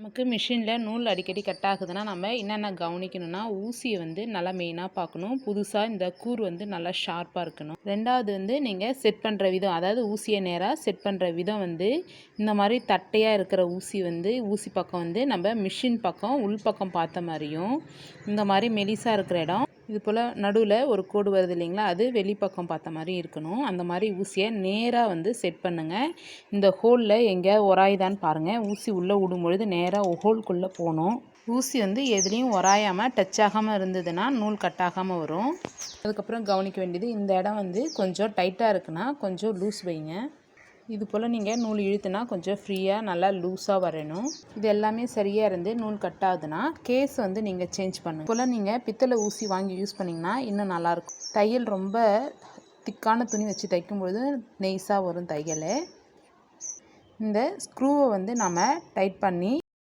நமக்கு மிஷினில் நூல் அடிக்கடி கட் ஆகுதுன்னா நம்ம என்னென்ன கவனிக்கணும்னா ஊசியை வந்து நல்லா மெயினாக பார்க்கணும். புதுசாக இந்த கூர் வந்து நல்லா ஷார்ப்பாக இருக்கணும். ரெண்டாவது வந்து நீங்கள் செட் பண்ணுற விதம், அதாவது ஊசியை நேராக செட் பண்ணுற விதம் வந்து இந்த மாதிரி தட்டையாக இருக்கிற ஊசி பக்கம் வந்து நம்ம மிஷின் பக்கம் உள் பக்கம் பார்த்த மாதிரியும், இந்த மாதிரி மெலிசாக இருக்கிற இடம் இது போல் நடுவில் ஒரு கோடு வருது இல்லைங்களா, அது வெளிப்பக்கம் பார்த்த மாதிரி இருக்கணும். அந்த மாதிரி ஊசியை நேராக வந்து செட் பண்ணுங்கள். இந்த ஹோலில் எங்கே உராயுதான்னு பாருங்கள். ஊசி உள்ளே விடும்பொழுது நேராக ஹோல்குள்ளே போகணும். ஊசி வந்து எதுலேயும் உராயாமல் டச் ஆகாமல் இருந்ததுன்னா நூல் கட் ஆகாமல் வரும். அதுக்கப்புறம் கவனிக்க வேண்டியது, இந்த இடம் வந்து கொஞ்சம் டைட்டாக இருக்குன்னா கொஞ்சம் லூஸ் வைங்க. இது போல் நீங்கள் நூல் இழுத்துனா கொஞ்சம் ஃப்ரீயாக நல்லா லூஸாக வரணும். இது எல்லாமே சரியாக இருந்து நூல் கட் ஆகுதுன்னா கேஸ் வந்து நீங்கள் சேஞ்ச் பண்ணுங்கள். போல் நீங்கள் பித்தளை ஊசி வாங்கி யூஸ் பண்ணிங்கன்னா இன்னும் நல்லாயிருக்கும். தையல் ரொம்ப திக்கான துணி வச்சு தைக்கும்பொழுது நெய்ஸாக வரும் தையல். இந்த ஸ்க்ரூவை வந்து நம்ம டைட் பண்ணி